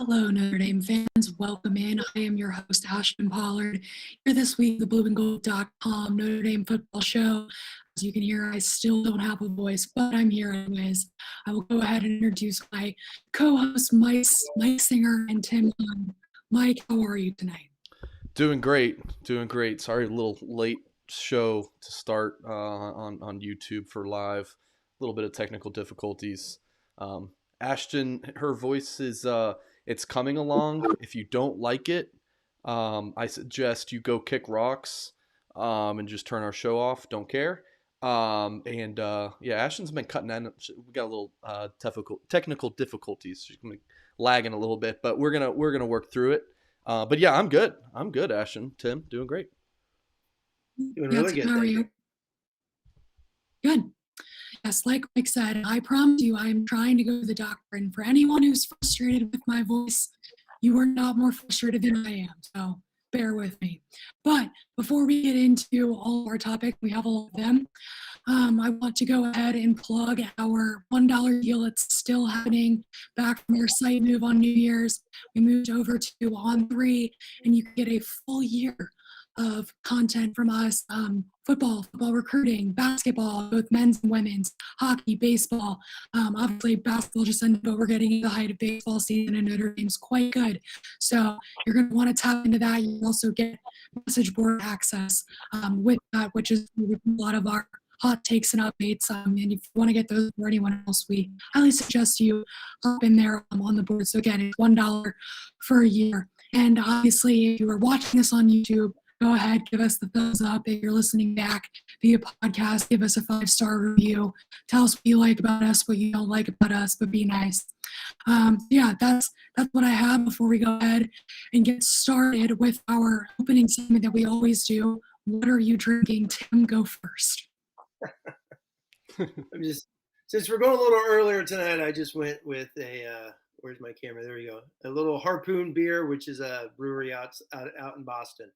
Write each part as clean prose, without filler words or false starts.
Hello, Notre Dame fans. Welcome in. I am your host, Ashton Pollard. Here this week, the blueandgold.com Notre Dame football show. As you can hear, I still don't have a voice, but I'm here anyways. I will go ahead and introduce my co-host, Mike Singer, and Tim Hyde. Mike, how are you tonight? Doing great. Sorry, a little late show to start on YouTube for live. A little bit of technical difficulties. Ashton, her voice is it's coming along. If you don't like it, I suggest you go kick rocks and just turn our show off. Don't care. Yeah, Ashton's been cutting in. We got a little technical difficulties. She's lagging a little bit, but we're gonna work through it. But yeah, I'm good. Ashton. Tim, doing great. Doing really good. How are you? Good. Yes, like Mike said, I promise you I'm trying to go to the doctor. And for anyone who's frustrated with my voice, you are not more frustrated than I am. So bear with me. But before we get into all of our topics, we have a lot of them. I want to go ahead and plug our $1 deal. It's still happening back from our site move on New Year's. We moved over to On3, and you can get a full year of content from us, football recruiting, basketball, both men's and women's, hockey, baseball. Obviously, basketball just ended, but we're getting into the height of baseball season, and Notre Dame's quite good. So you're going to want to tap into that. You also get message board access with that, which is a lot of our hot takes and updates. And if you want to get those for anyone else, we highly suggest you hop in there on the board. So again, it's $1 for a year. And obviously, if you are watching this on YouTube, go ahead, give us the thumbs up. If you're listening back via podcast, give us a 5-star review. Tell us what you like about us, what you don't like about us, but be nice. Yeah, that's what I have before we go ahead and get started with our opening segment that we always do. What are you drinking? Tim, go first. Since we're going a little earlier tonight, I just went with where's my camera? There we go. A little Harpoon beer, which is a brewery out in Boston.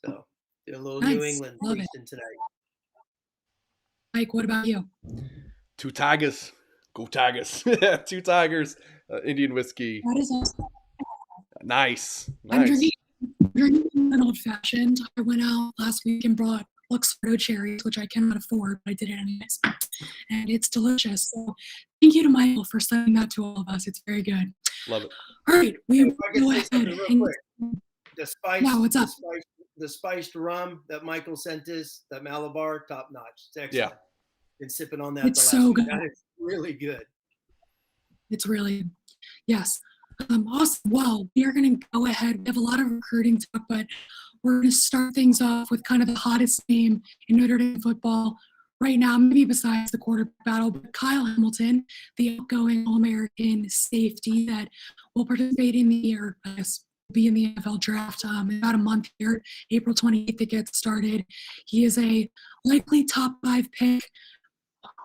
So doing a little nice. New England tasting tonight. Mike, what about you? Two Tigers. Go Tigers. Two Tigers. Indian whiskey. That is awesome. Nice. I'm drinking an old-fashioned. I went out last week and brought Luxardo cherries, which I cannot afford, but I did it anyways. And it's delicious. So thank you to Michael for sending that to all of us. It's very good. Love it. All right. We go ahead. What's up? The spiced rum that Michael sent us, that Malabar, top notch. It's excellent. Yeah. Been sipping on that. It's so good. That is really good. It's really, yes. Awesome. Well, we are going to go ahead. We have a lot of recruiting talk, but we're going to start things off with kind of the hottest name in Notre Dame football right now, maybe besides the quarterback battle, but Kyle Hamilton, the outgoing All-American safety that will participate in the year, I guess, be in the NFL draft in about a month here. April 28th it gets started. He is a likely top 5 pick,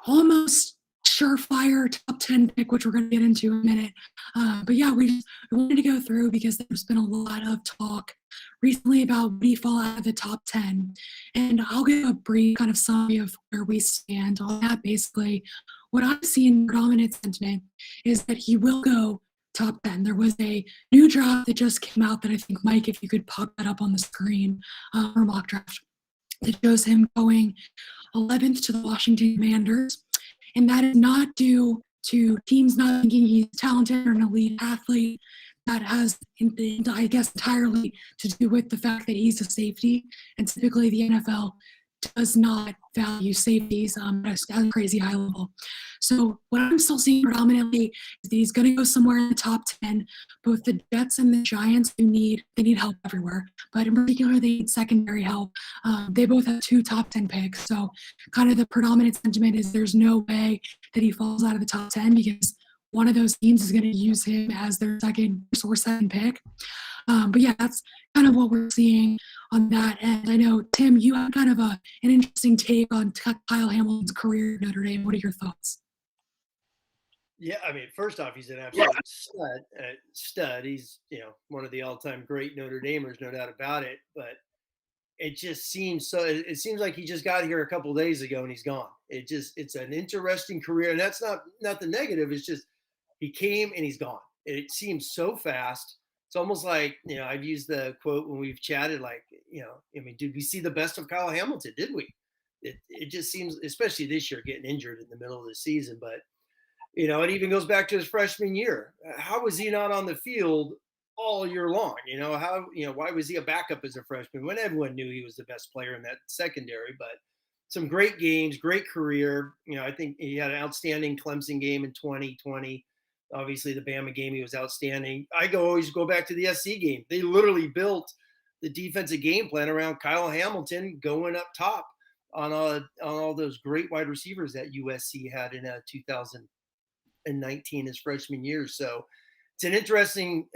almost surefire top 10 pick, which we're going to get into in a minute. But yeah, we wanted to go through because there's been a lot of talk recently about would he fall out of the top 10. And I'll give a brief kind of summary of where we stand on that. Basically, what I've seen predominant sentiment is that he will go top 10. There was a new draft that just came out that I think, Mike, if you could pop that up on the screen, or mock draft, that shows him going 11th to the Washington Commanders. And that is not due to teams not thinking he's talented or an elite athlete. That has, I guess, entirely to do with the fact that he's a safety. And typically the NFL does not value safeties at a crazy high level. So what I'm still seeing predominantly is that he's going to go somewhere in the top 10. Both the Jets and the Giants they need help everywhere, but in particular they need secondary help. They both have 2 top 10 picks, so kind of the predominant sentiment is there's no way that he falls out of the top 10 because one of those teams is going to use him as their second or 7th pick. But yeah, that's kind of what we're seeing on that end. I know, Tim, you have kind of an interesting take on Kyle Hamilton's career at Notre Dame. What are your thoughts? Yeah, I mean, first off, he's an absolute stud. He's, one of the all-time great Notre Damers, no doubt about it. But it just seems it seems like he just got here a couple of days ago and he's gone. It's an interesting career. And that's not the negative. It's just he came and he's gone. It seems so fast. It's almost like, I've used the quote when we've chatted, like, I mean, did we see the best of Kyle Hamilton? Did we? It just seems, especially this year, getting injured in the middle of the season. But, it even goes back to his freshman year. How was he not on the field all year long? Why was he a backup as a freshman when everyone knew he was the best player in that secondary? But some great games, great career. I think he had an outstanding Clemson game in 2020. Obviously, the Bama game, he was outstanding. Always go back to the SC game. They literally built the defensive game plan around Kyle Hamilton going up top on all those great wide receivers that USC had in 2019, his freshman year. So it's an interesting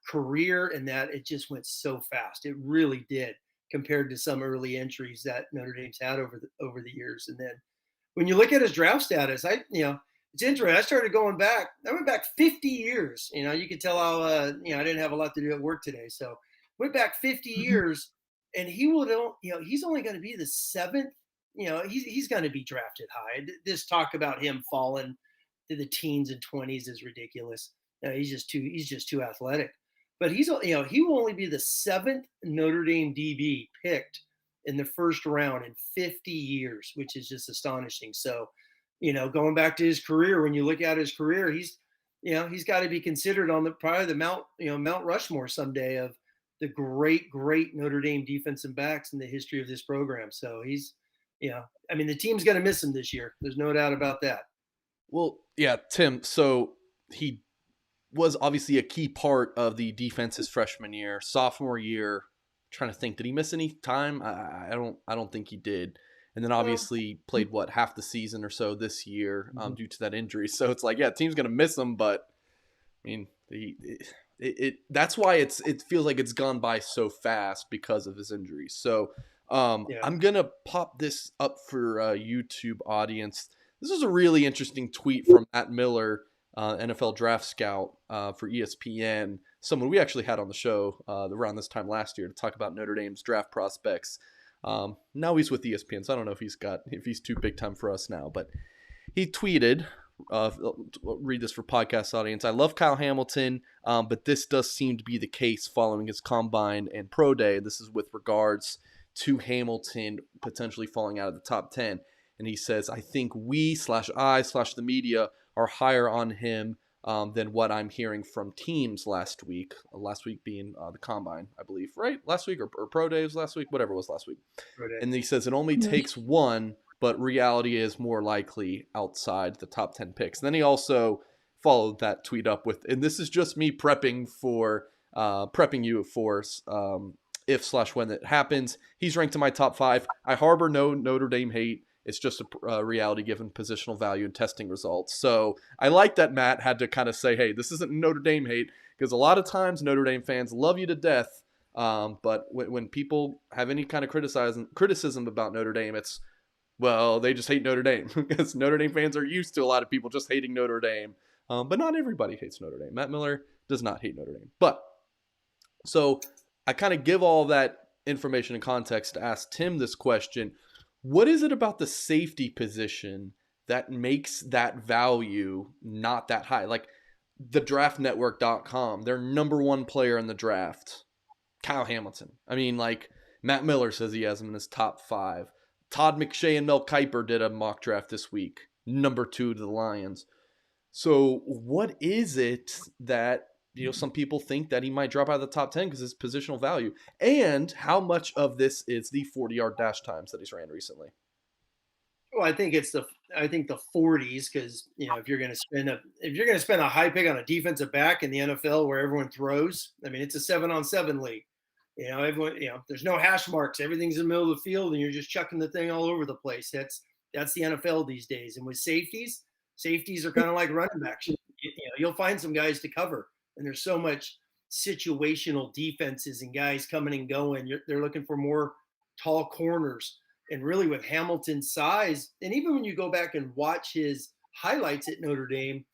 career in that it just went so fast. It really did, compared to some early entries that Notre Dame's had over the years. And then when you look at his draft status, it's interesting. I started going back. I went back 50 years. You could tell how I didn't have a lot to do at work today, so went back 50 years, and he's only going to be the seventh. He's going to be drafted high. This talk about him falling to the teens and 20s is ridiculous. He's just too athletic. But he will only be the seventh Notre Dame DB picked in the first round in 50 years, which is just astonishing. So, going back to his career, when you look at his career, he's got to be considered on probably the Mount Rushmore someday of the great Notre Dame defensive backs in the history of this program. So he's, the team's going to miss him this year. There's no doubt about that. Well, yeah, Tim. So he was obviously a key part of the defense his freshman year. Sophomore year, trying to think, did he miss any time? I don't think he did. And then obviously played half the season or so this year due to that injury. So it's like, yeah, team's gonna miss him, but I mean, that's why it feels like it's gone by so fast because of his injury. So I'm gonna pop this up for YouTube audience. This is a really interesting tweet from Matt Miller, NFL draft scout for ESPN, someone we actually had on the show around this time last year to talk about Notre Dame's draft prospects. Now he's with ESPN, so I don't know if he's too big time for us now, but he tweeted, read this for podcast audience. I love Kyle Hamilton, but this does seem to be the case following his combine and pro day. This is with regards to Hamilton potentially falling out of the top 10. And he says, I think the media are higher on him than what I'm hearing from teams last week. Last week being the combine, I believe, right? Last week or pro days last week, whatever it was last week. And he says it only takes one, but reality is more likely outside the top 10 picks. And then he also followed that tweet up with, and this is just me prepping you for if/when it happens. He's ranked in my top 5. I harbor no Notre Dame hate. It's just a reality given positional value and testing results. So I like that Matt had to kind of say, hey, this isn't Notre Dame hate, because a lot of times Notre Dame fans love you to death. But when people have any kind of criticism about Notre Dame, it's, well, they just hate Notre Dame because Notre Dame fans are used to a lot of people just hating Notre Dame. But not everybody hates Notre Dame. Matt Miller does not hate Notre Dame. But so I kind of give all that information and context to ask Tim this question. What is it about the safety position that makes that value not that high? Like the draftnetwork.com, their number one player in the draft, Kyle Hamilton. I mean, like Matt Miller says he has him in his top 5. Todd McShay and Mel Kiper did a mock draft this week, number 2 to the Lions. So what is it that, some people think that he might drop out of the top 10 because his positional value? And how much of this is the 40-yard dash times that he's ran recently? Well, I think the 40s, because if you're going to spend a high pick on a defensive back in the NFL where everyone throws, I mean, it's a 7-on-7 league. Everyone, there's no hash marks. Everything's in the middle of the field, and you're just chucking the thing all over the place. That's the NFL these days. And with safeties are kind of like running backs. You'll find some guys to cover. And there's so much situational defenses and guys coming and going. They're looking for more tall corners. And really with Hamilton's size, and even when you go back and watch his highlights at Notre Dame,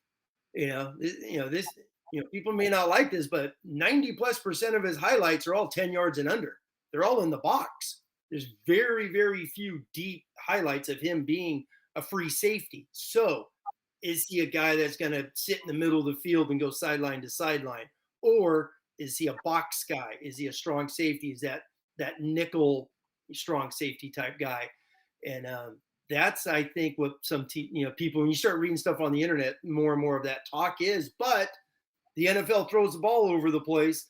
people may not like this, but 90+% of his highlights are all 10 yards and under. They're all in the box. There's very, very few deep highlights of him being a free safety. So is he a guy that's going to sit in the middle of the field and go sideline to sideline? Or is he a box guy? Is he a strong safety? Is that nickel strong safety type guy? And that's, I think, what some people, when you start reading stuff on the internet, more and more of that talk is. But the NFL throws the ball over the place.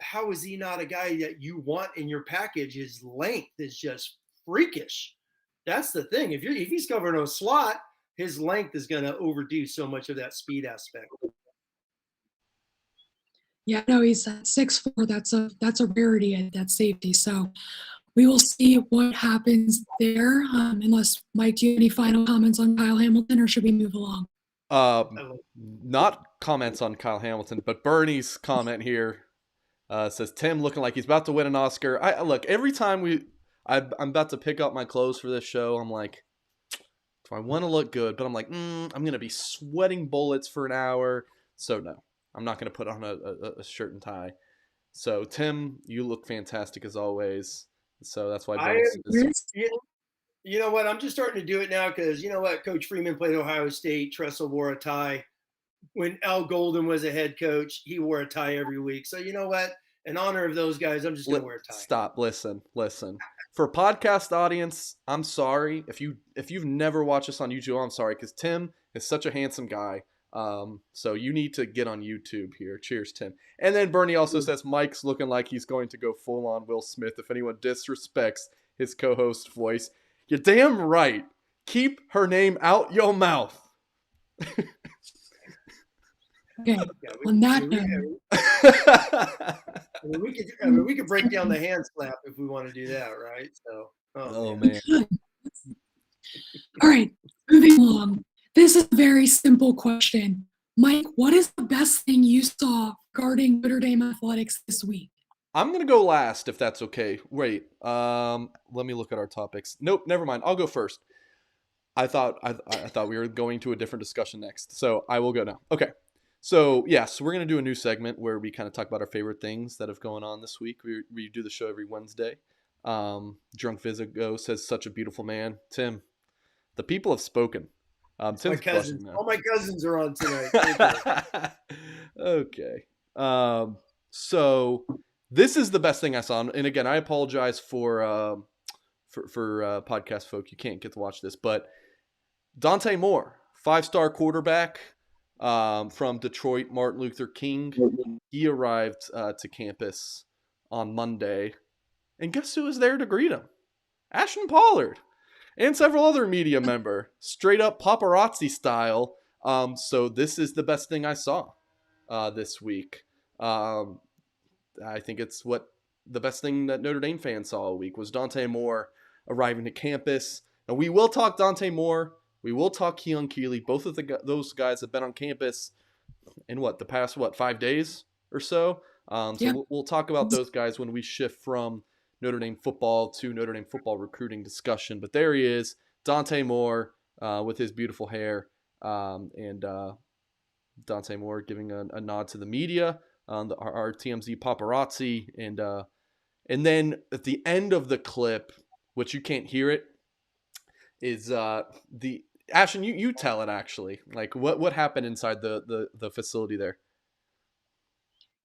How is he not a guy that you want in your package? His length is just freakish. That's the thing. If he's covering a slot, his length is going to overdo so much of that speed aspect. Yeah, no, he's at 6'4". That's a rarity at that safety. So we will see what happens there. Unless, Mike, do you have any final comments on Kyle Hamilton, or should we move along? Not comments on Kyle Hamilton, but Bernie's comment here says Tim looking like he's about to win an Oscar. I look, every time I'm about to pick up my clothes for this show, I'm like, do I want to look good? But I'm like, I'm going to be sweating bullets for an hour. So no, I'm not going to put on a shirt and tie. So Tim, you look fantastic as always. So that's why you know what? I'm just starting to do it now because you know what? Coach Freeman played Ohio State. Tressel wore a tie. When Al Golden was a head coach, he wore a tie every week. So you know what? In honor of those guys, I'm just going to wear a tie. Stop. Listen. For a podcast audience, I'm sorry. If you've never watched us on YouTube, I'm sorry, because Tim is such a handsome guy. So you need to get on YouTube here. Cheers, Tim. And then Bernie also says Mike's looking like he's going to go full on Will Smith if anyone disrespects his co-host voice. You're damn right. Keep her name out your mouth. Okay. On that note, we could break down the hand slap if we want to do that, right? So, man. All right, moving along. This is a very simple question. Mike, what is the best thing you saw regarding Notre Dame athletics this week? I'm going to go last, if that's okay. Wait, let me look at our topics. Nope, never mind. I'll go first. I thought we were going to a different discussion next, so I will go now. Okay. So, yes, we're going to do a new segment where we kind of talk about our favorite things that have gone on this week. We do the show every Wednesday. Drunk Visigo says, such a beautiful man. Tim, the people have spoken. Tim's my cousins. All my cousins are on tonight. Okay. So this is the best thing I saw. And again, I apologize for podcast folk. You can't get to watch this. But Dante Moore, 5-star quarterback, from Detroit, Martin Luther King. He arrived to campus on Monday, and guess who was there to greet him? Ashton Pollard and several other media member, straight up paparazzi style. So this is the best thing I saw this week. I think it's the best thing that Notre Dame fans saw all week was Dante Moore arriving to campus. And we will talk Dante Moore. We will talk Keon Keeley. Both of those guys have been on campus in the past 5 days or so. So we'll talk about those guys when we shift from Notre Dame football to Notre Dame football recruiting discussion. But there he is, Dante Moore, with his beautiful hair, and Dante Moore giving a nod to the media, our TMZ paparazzi, and then at the end of the clip, which you can't hear it, is the Ashton. You tell it actually. Like what happened inside the facility there.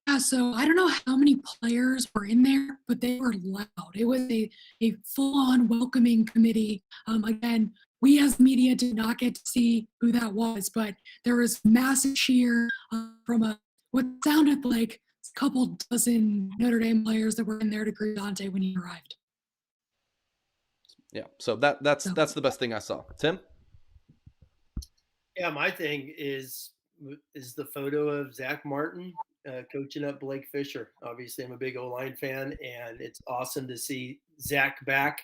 Yeah, so I don't know how many players were in there, but they were loud. It was a full-on welcoming committee. Again, we as media did not get to see who that was, but there was massive cheer from what sounded like a couple dozen Notre Dame players that were in there to greet Dante when he arrived. Yeah, so that's the best thing I saw. Tim? Yeah, my thing is the photo of Zach Martin coaching up Blake Fisher. Obviously, I'm a big O-line fan, and it's awesome to see Zach back.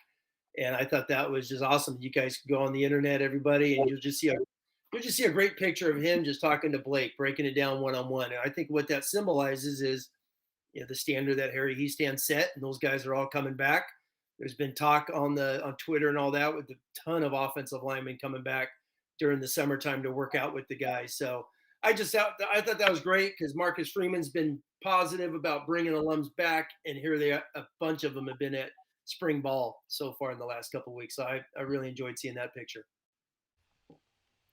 And I thought that was just awesome. You guys can go on the internet, everybody, and you'll just see a great picture of him just talking to Blake, breaking it down one-on-one. And I think what that symbolizes is, the standard that Harry Hiestand set, and those guys are all coming back. There's been talk on Twitter and all that with a ton of offensive linemen coming back during the summertime to work out with the guys. So I thought that was great because Marcus Freeman's been positive about bringing alums back, and here a bunch of them have been at spring ball so far in the last couple of weeks. So I really enjoyed seeing that picture.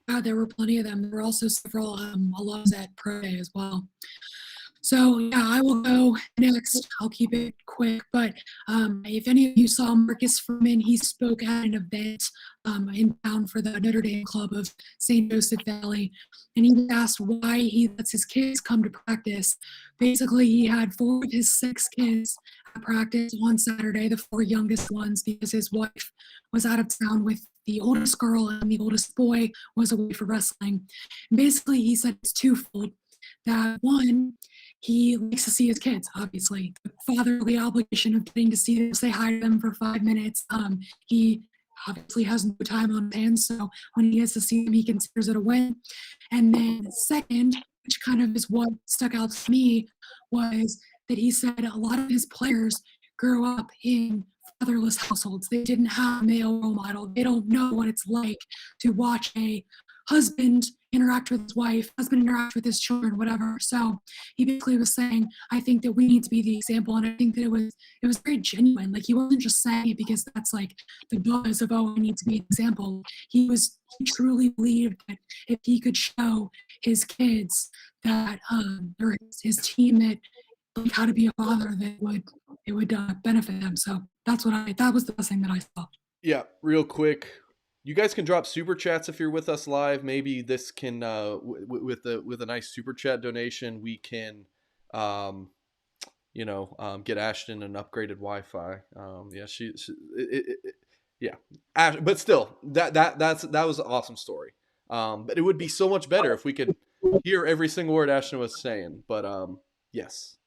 Yeah, there were plenty of them. There were also several alums at Pro Day as well. So yeah, I will go next. I'll keep it quick. But if any of you saw Marcus Furman, he spoke at an event in town for the Notre Dame Club of St. Joseph Valley, and he was asked why he lets his kids come to practice. Basically, he had 4 of his 6 kids at practice on Saturday, the 4 youngest ones, because his wife was out of town with the oldest girl and the oldest boy was away for wrestling. And basically, he said it's twofold. That one, he likes to see his kids, obviously. The fatherly obligation of getting to see them, say hi to them for 5 minutes. He obviously has no time on his hands, so when he gets to see them, he considers it a win. And then second, which kind of is what stuck out to me, was that he said a lot of his players grew up in fatherless households. They didn't have a male role model. They don't know what it's like to watch a husband interact with his wife, husband interact with his children, whatever. So he basically was saying, I think that we need to be the example. And I think that it was very genuine. Like, he wasn't just saying it because that's like the buzz of, oh, I need to be an example. He truly believed that if he could show his kids that, or his team, that like how to be a father, that it would benefit them. So that was the best thing that I saw. Yeah, real quick. You guys can drop super chats if you're with us live. Maybe this can, with a nice super chat donation, we can, get Ashton an upgraded Wi-Fi. But still, that was an awesome story. But it would be so much better if we could hear every single word Ashton was saying. But yes,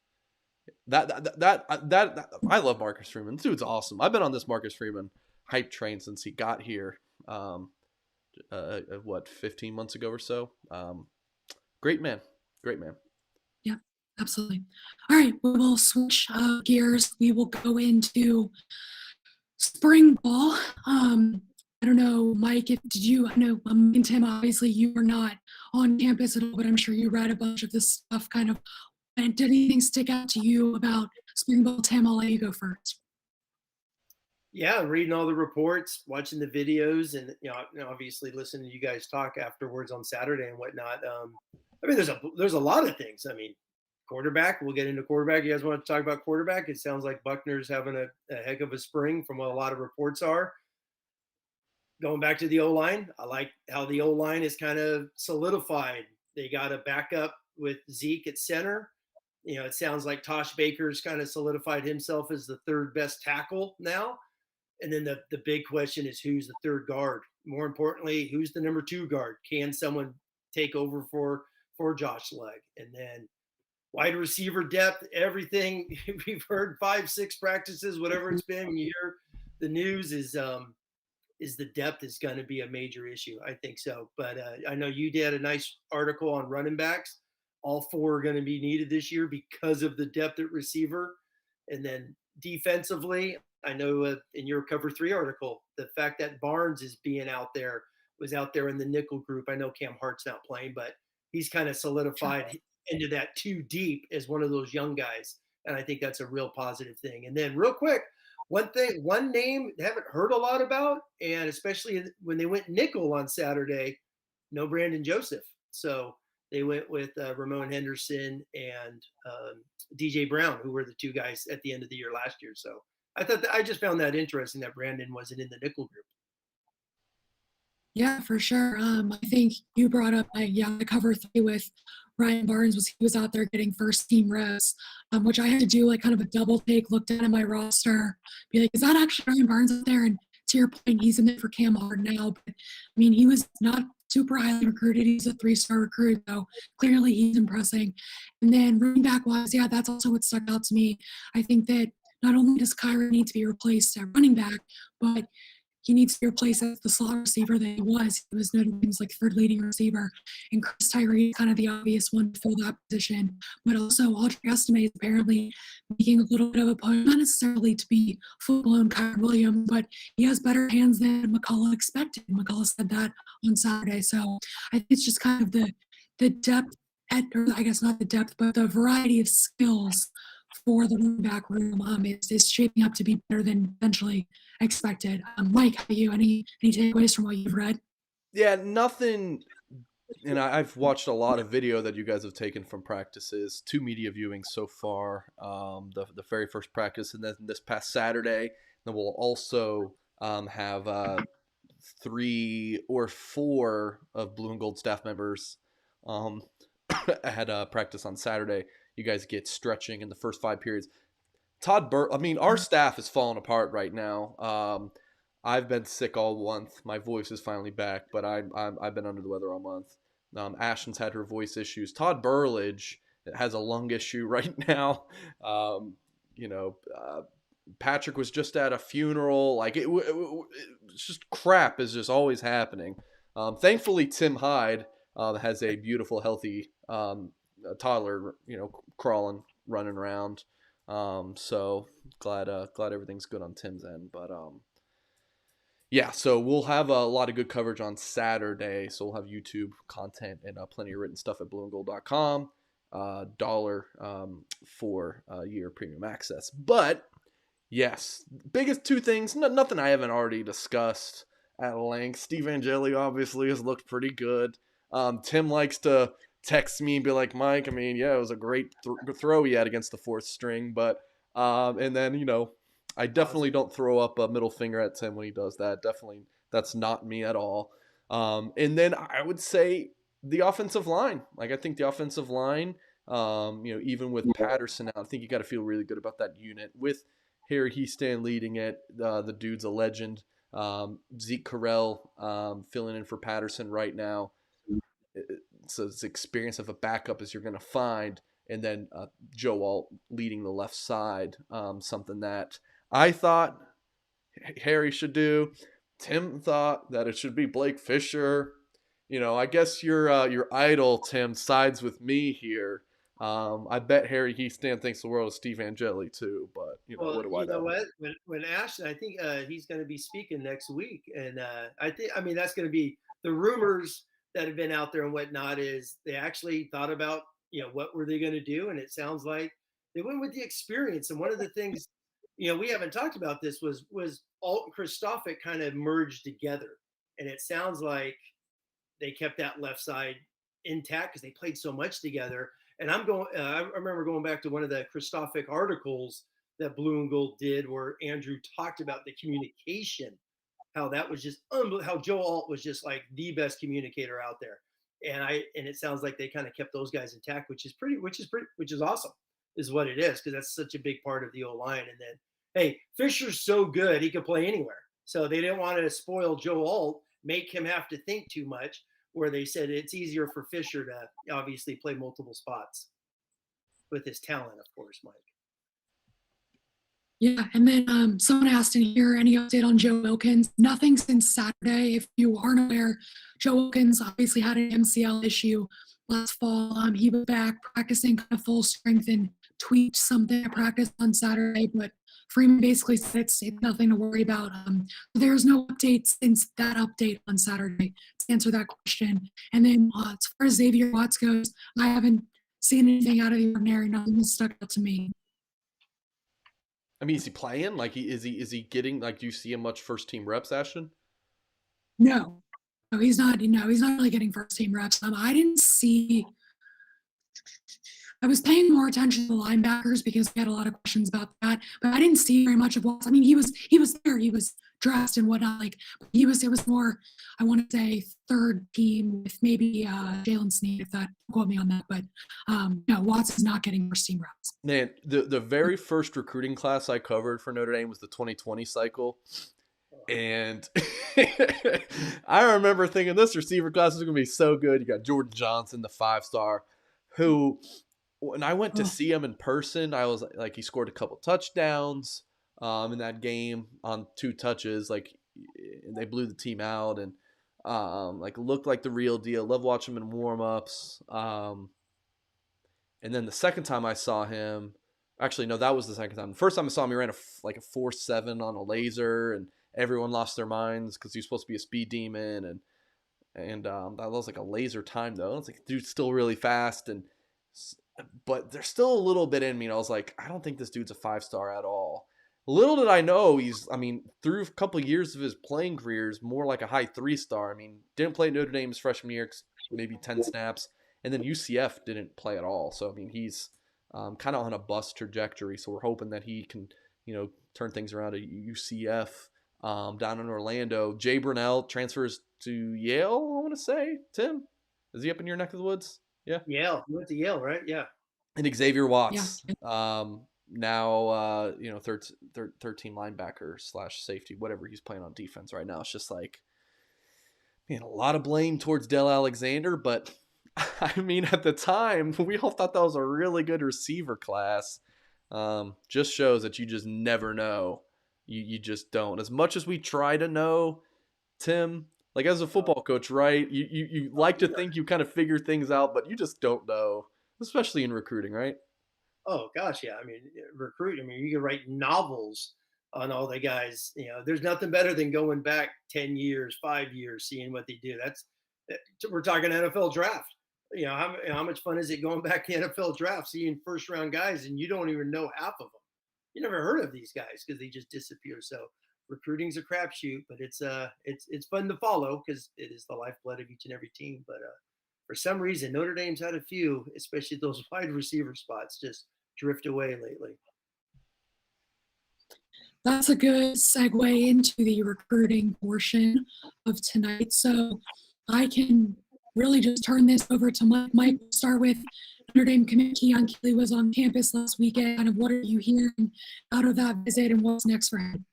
that I love Marcus Freeman. This dude's awesome. I've been on this Marcus Freeman hype train since he got here. 15 months ago or so. Great man. Yeah, absolutely. All right, we will switch gears. We will go into spring ball. I don't know, Mike, I know and Tim, obviously you were not on campus at all, but I'm sure you read a bunch of this stuff kind of. And did anything stick out to you about spring ball? Tim, I'll let you go first. Yeah, reading all the reports, watching the videos, and obviously listening to you guys talk afterwards on Saturday and whatnot. I mean, there's a lot of things. I mean, quarterback. We'll get into quarterback. You guys want to talk about quarterback? It sounds like Buckner's having a heck of a spring, from what a lot of reports are. Going back to the O-line, I like how the O-line is kind of solidified. They got a backup with Zeke at center. It sounds like Tosh Baker's kind of solidified himself as the 3rd best tackle now. And then the big question is, who's the 3rd guard? More importantly, who's the number 2 guard? Can someone take over for Josh Legg? And then wide receiver depth, everything we've heard, 5-6 practices, whatever it's been. When you hear the news, is the depth is going to be a major issue. I think so. But I know you did a nice article on running backs. All 4 are going to be needed this year because of the depth at receiver. And then defensively, I know in your Cover 3 article, the fact that Barnes was out there in the nickel group. I know Cam Hart's not playing, but he's kind of solidified into that 2 deep as one of those young guys. And I think that's a real positive thing. And then real quick, one name I haven't heard a lot about, and especially when they went nickel on Saturday, no Brandon Joseph. So they went with Ramon Henderson and DJ Brown, who were the 2 guys at the end of the year last year. So I just found that interesting that Brandon wasn't in the nickel group. Yeah, for sure. I think you brought up the Cover 3 with Ryan Barnes. He was out there getting first team reps, which I had to do like kind of a double take, look down at my roster, be like, is that actually Ryan Barnes out there? And to your point, he's in there for Cam Hart now. But I mean, he was not super highly recruited. He's a 3-star recruit, so clearly he's impressing. And then running back wise, yeah, that's also what stuck out to me. I think that not only does Kyron need to be replaced at running back, but he needs to be replaced as the slot receiver that he was. He was Notre Dame's like 3rd leading receiver. And Chris Tyree is kind of the obvious one to fill that position. But also Audrey Estime is apparently making a little bit of a push, not necessarily to be full-blown Kyron Williams, but he has better hands than McCullough expected. McCullough said that on Saturday. So I think it's just kind of the depth, or I guess not the depth, but the variety of skills for the running back room is shaping up to be better than eventually expected. Mike, how about you? Any takeaways from what you've read? Yeah, nothing. And I've watched a lot of video that you guys have taken from practices, 2 media viewings so far. The very first practice, and then this past Saturday. Then we'll also have 3 or 4 of Blue and Gold staff members um, had practice on Saturday. You guys get stretching in the first 5 periods. I mean, our staff is falling apart right now. I've been sick all month. My voice is finally back, but I've been under the weather all month. Ashton's had her voice issues. Todd Burlage has a lung issue right now. You know, Patrick was just at a funeral. Like it's just crap is just always happening. Thankfully, Tim Hyde has a beautiful, healthy toddler. You know, crawling, running around. So glad everything's good on Tim's end. But yeah, so we'll have a lot of good coverage on Saturday. So we'll have YouTube content and plenty of written stuff at blueandgold.com. Dollar for year premium access. But yes, biggest 2 things, nothing I haven't already discussed at length. Steve Angeli obviously has looked pretty good. Tim likes to text me and be like, Mike, I mean, yeah, it was a great throw he had against the 4th string. But and then, you know, I definitely don't throw up a middle finger at Tim when he does that. Definitely, that's not me at all. And then I would say the offensive line. Like, I think the offensive line, you know, even with Patterson out, I think you got to feel really good about that unit. With Harry Heastan leading it, the dude's a legend. Zeke Correll filling in for Patterson right now. So it's experience of a backup as you're going to find. And then Joe Alt leading the left side, something that I thought Harry should do. Tim thought that it should be Blake Fisher. You know, I guess your idol, Tim, sides with me here. I bet Harry Heastan thinks the world of Steve Angeli too, but you know, Well, what do I you know know? what? When Ashton, I think he's going to be speaking next week, and I mean that's going to be the rumors that have been out there and whatnot. Is they actually thought about what were they going to do, and it sounds like they went with the experience. And one of the things we haven't talked about this was Alt and Christophic kind of merged together, and it sounds like they kept that left side intact because they played so much together. And I remember going back to one of the Christophic articles that Blue and Gold did, where Andrew talked about the communication, how that was just how Joe Alt was just like the best communicator out there. And it sounds like they kind of kept those guys intact, which is awesome, is what it is, because that's such a big part of the O line. And then, hey, Fisher's so good he could play anywhere, so they didn't want to spoil Joe Alt, make him have to think too much, where they said it's easier for Fisher to obviously play multiple spots with his talent, of course, Mike. Yeah, and then someone asked in here, any update on Joe Wilkins? Nothing since Saturday. If you aren't aware, Joe Wilkins obviously had an MCL issue last fall. He was back practicing kind of full strength and tweaked something at practice on Saturday, but Freeman basically said it's nothing to worry about. There's no update since that update on Saturday to answer that question. And then as far as Xavier Watts goes, I haven't seen anything out of the ordinary. Nothing has stuck out to me. I mean, is he playing? Like, is he getting, like, do you see him much first team reps, Ashton? No, he's not. No, he's not really getting first team reps. I didn't see. I was paying more attention to the linebackers because we had a lot of questions about that, but I didn't see very much of Watts. I mean, he was there, he was dressed and whatnot. Like it was more, I want to say, third team with maybe Jalen Snead, if that, quote me on that. But no, Watts is not getting first team reps. Man, the very first recruiting class I covered for Notre Dame was the 2020 cycle. And I remember thinking this receiver class is going to be so good. You got Jordan Johnson, the 5-star, who, when I went to see him in person, I was like, he scored a couple touchdowns in that game on 2 touches. Like, they blew the team out and like looked like the real deal. Love watching him in warm-ups. And then the second time I saw him, actually, no, that was the second time. The first time I saw him, he ran a 4.7 on a laser, and everyone lost their minds because he was supposed to be a speed demon. And that was like a laser time, though. I was like, dude's still really fast, but there's still a little bit in me. And I was like, I don't think this dude's a 5-star at all. Little did I know through a couple of years of his playing career, is more like a high 3-star. I mean, didn't play at Notre Dame his freshman year, maybe 10 snaps, and then UCF didn't play at all. So, I mean, he's kind of on a bust trajectory. So we're hoping that he can, turn things around at UCF down in Orlando. Jay Brunell transfers to Yale, I want to say. Tim, is he up in your neck of the woods? Yeah. Yale. He went to Yale, right? Yeah. And Xavier Yeah. Watts, now third team linebacker / safety, whatever he's playing on defense right now. It's just like, man, a lot of blame towards Dell Alexander, but I mean, at the time, we all thought that was a really good receiver class. Just shows that you just never know. You just don't. As much as we try to know, Tim, like as a football coach, right? You like to think you kind of figure things out, but you just don't know, especially in recruiting, right? Oh gosh, yeah. I mean, recruit. I mean, you can write novels on all the guys. There's nothing better than going back 10 years, 5 years, seeing what they do. We're talking NFL draft. How much fun is it going back to the NFL draft, seeing first round guys, and you don't even know half of them. You never heard of these guys because they just disappear. So recruiting's a crapshoot, but it's fun to follow because it is the lifeblood of each and every team. But for some reason, Notre Dame's had a few, especially those wide receiver spots, just drift away lately. That's a good segue into the recruiting portion of tonight. So I can really just turn this over to Mike. Mike, we'll start with Notre Dame commit Keon Keeley was on campus last weekend. Kind of what are you hearing out of that visit and what's next for him?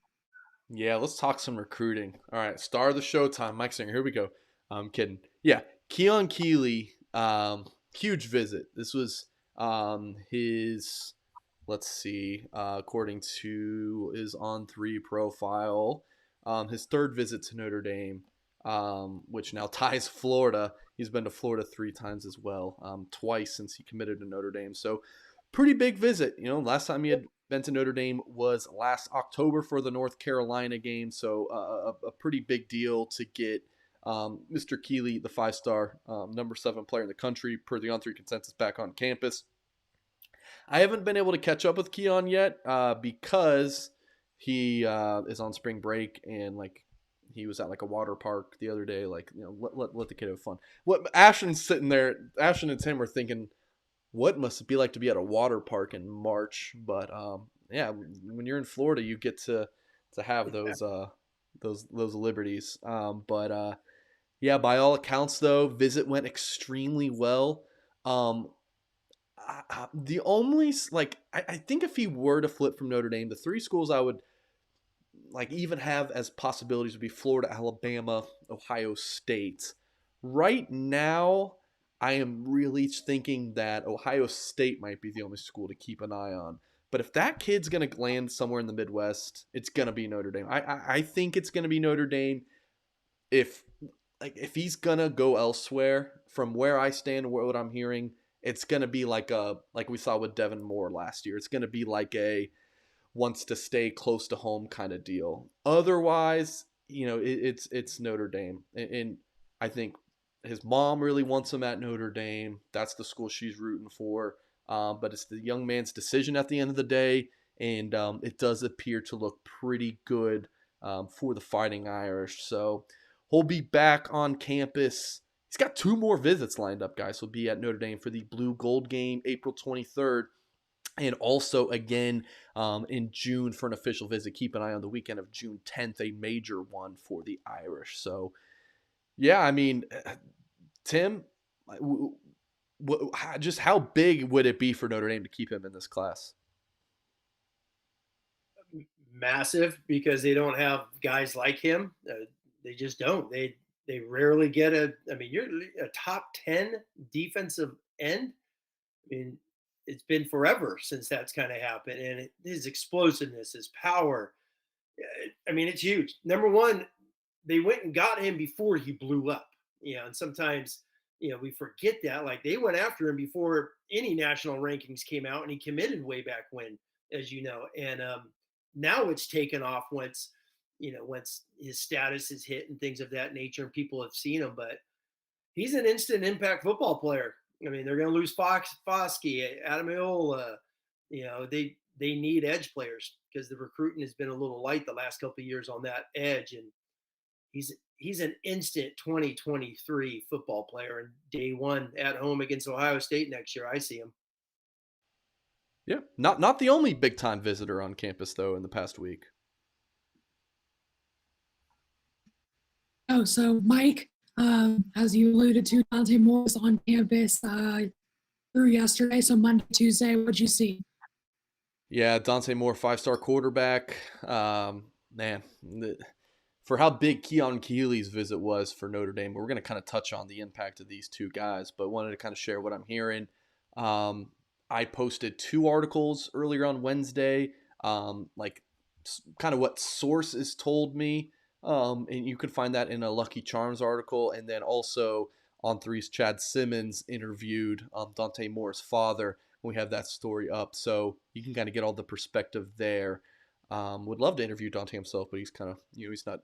Yeah, let's talk some recruiting. All right, star of the show time, Mike Singer. Here we go. I'm kidding. Yeah, Keon Keeley, huge visit. This was his, let's see, according to his On3 profile, his third visit to Notre Dame, which now ties Florida. He's been to Florida 3 times as well, twice since he committed to Notre Dame. So pretty big visit. Last time he had been to Notre Dame was last October for the North Carolina game. So a pretty big deal to get Mr. Keeley, the 5-star, number 7 player in the country, per the On3 consensus, back on campus. I haven't been able to catch up with Keon yet because he is on spring break, and he was at a water park the other day. Let the kid have fun. What Ashton's sitting there, Ashton and Tim are thinking, what must it be like to be at a water park in March? But yeah, when you're in Florida, you get to have those liberties. But yeah, by all accounts, though, visit went extremely well. The only I think if he were to flip from Notre Dame, the 3 schools I would even have as possibilities would be Florida, Alabama, Ohio State. Right now, I am really thinking that Ohio State might be the only school to keep an eye on. But if that kid's going to land somewhere in the Midwest, it's going to be Notre Dame. I think it's going to be Notre Dame. If he's going to go elsewhere, from where I stand and what I'm hearing, it's going to be like we saw with Devin Moore last year. It's going to be like a wants to stay close to home kind of deal. Otherwise, it's Notre Dame. And I think his mom really wants him at Notre Dame. That's the school she's rooting for. But it's the young man's decision at the end of the day. And it does appear to look pretty good for the Fighting Irish. So he'll be back on campus. He's got 2 more visits lined up, guys. He'll be at Notre Dame for the Blue Gold game, April 23rd. And also, again, in June for an official visit. Keep an eye on the weekend of June 10th, a major one for the Irish. So, yeah, I mean, Tim, just how big would it be for Notre Dame to keep him in this class? Massive, because they don't have guys like him. They just don't. They rarely get you're a top 10 defensive end. I mean, it's been forever since that's kind of happened. And his explosiveness, his power, it's huge. Number one, they went and got him before he blew up. And sometimes, we forget that. They went after him before any national rankings came out, and he committed way back when, as you know. And now it's taken off once his status is hit and things of that nature, and people have seen him. But he's an instant impact football player. They're going to lose Foskey, Adamiola. They need edge players, because the recruiting has been a little light the last couple of years on that edge. And he's an instant 2023 football player. And day one at home against Ohio State next year, I see him. Yeah, not the only big time visitor on campus though in the past week. Oh, so Mike, as you alluded to, Dante Moore was on campus through yesterday. So Monday, Tuesday, what'd you see? Yeah, Dante Moore, 5-star quarterback. Man, for how big Keon Keeley's visit was for Notre Dame, we're going to kind of touch on the impact of these two guys, but wanted to kind of share what I'm hearing. I posted 2 articles earlier on Wednesday, like kind of what sources told me. And you can find that in a Lucky Charms article. And then also on 3's Chad Simmons interviewed Dante Moore's father. We have that story up. So you can kind of get all the perspective there. Would love to interview Dante himself, but he's kind of, he's not